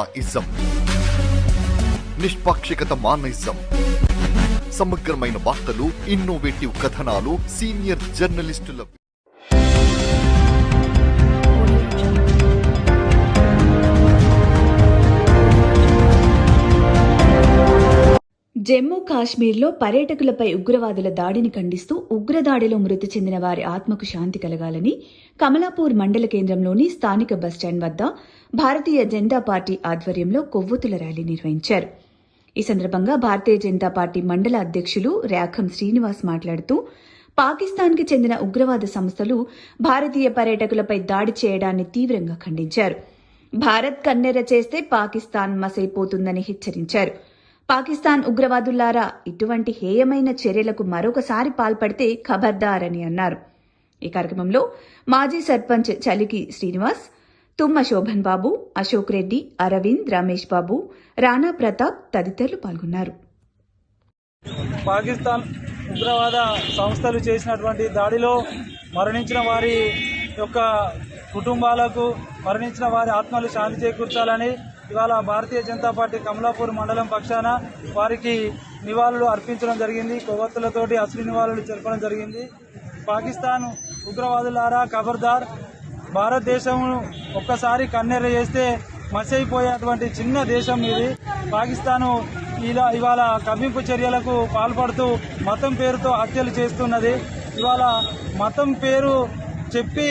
Ism నిష్పాక్షికత మానయిజం సమగ్రమైన వార్తలు, innovative కథనాలు, సీనియర్ జర్నలిస్టుల జమ్మూ కాశ్మీర్లో పర్యాటకులపై ఉగ్రవాదుల దాడిని ఖండిస్తూ ఉగ్రదాడిలో మృతి చెందిన వారి ఆత్మకు శాంతి కలగాలని కమలాపూర్ మండల కేంద్రంలోని స్థానిక బస్టాండ్ వద్ద భారతీయ జనతా పార్టీ ఆధ్వర్యంలో కొవ్వొత్తుల ర్యాలీ నిర్వహించారు. ఈ సందర్భంగా భారతీయ జనతా పార్టీ మండల అధ్యక్షులు ర్యాఖం శ్రీనివాస్ మాట్లాడుతూ పాకిస్తాన్కి చెందిన ఉగ్రవాద సంస్థలు భారతీయ పర్యాటకులపై దాడి చేయడాన్ని తీవ్రంగా ఖండించారు. భారత్ కన్నెర చేస్తే పాకిస్తాన్ మసైపోతుందని హెచ్చరించారు. పాకిస్తాన్ ఉగ్రవాదులారా ఇటువంటి హేయమైన చర్యలకు మరొకసారి పాల్పడితే ఖబర్దారని అన్నారు. ఈ కార్యక్రమంలో మాజీ సర్పంచ్ చలికి శ్రీనివాస్, తుమ్మ శోభన్ బాబు, అశోక్ రెడ్డి, అరవింద్, రమేష్ బాబు, రాణా ప్రతాప్ తదితరులు పాల్గొన్నారు. పాకిస్తాన్ ఉగ్రవాద సంస్థలు చేసినటువంటి దాడిలో మరణించిన వారి యొక్క కుటుంబాలకు, మరణించిన వారి ఆత్మలు శాంతి చేకూర్చాలని ఇవాళ భారతీయ జనతా పార్టీ కమలాపూర్ మండలం పక్షాన వారికి నివాళులు అర్పించడం జరిగింది. కొవ్వొత్తులతోటి అసలు నివాళులు జరపడం జరిగింది. పాకిస్తాన్ ఉగ్రవాదులారా ఖబర్దార్, భారతదేశం ఒక్కసారి కన్నెర్ర చేస్తే మసైపోయేటువంటి చిన్న దేశం ఇది. పాకిస్తాను ఇవాళ కవ్వింపు చర్యలకు పాల్పడుతూ మతం పేరుతో హత్యలు చేస్తున్నది. ఇవాళ మతం పేరు చెప్పి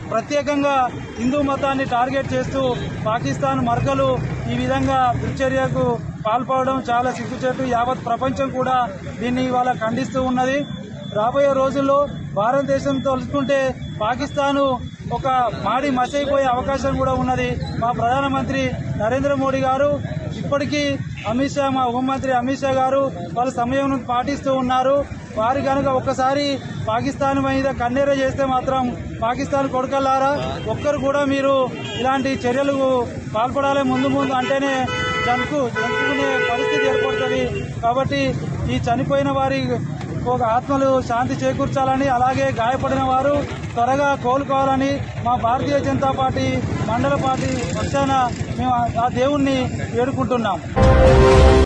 ప్రత్యేకంగా హిందూ మతాన్ని టార్గెట్ చేస్తూ పాకిస్తాన్ మరకలు ఈ విధంగా దుర్చర్యకు పాల్పడడం చాలా సిగ్గుచేటు. యావత్ ప్రపంచం కూడా దీన్ని ఇవాళ ఖండిస్తూ ఉన్నది. రాబోయే రోజుల్లో భారతదేశంతో తలుచుకుంటే పాకిస్తాను ఒక మాడి మసైపోయే అవకాశం కూడా ఉన్నది. మా ప్రధానమంత్రి నరేంద్ర మోడీ గారు ఇప్పటికీ అమిత్ షా, మా హోంమంత్రి అమిత్ షా గారు వాళ్ళ సమయం పాటిస్తూ ఉన్నారు. వారి కనుక ఒక్కసారి పాకిస్తాన్ మీద కన్నెర చేస్తే మాత్రం పాకిస్తాన్ కొడుకల్లారా ఒక్కరు కూడా మీరు ఇలాంటి చర్యలకు పాల్పడాలి ముందు అంటేనే జరుపుకునే పరిస్థితి ఏర్పడుతుంది. కాబట్టి ఈ చనిపోయిన వారి ఒక ఆత్మలు శాంతి చేకూర్చాలని, అలాగే గాయపడిన వారు త్వరగా కోలుకోవాలని మా భారతీయ జనతా పార్టీ మండల పార్టీ పక్షాన మేము ఆ దేవుణ్ణి వేడుకుంటున్నాం.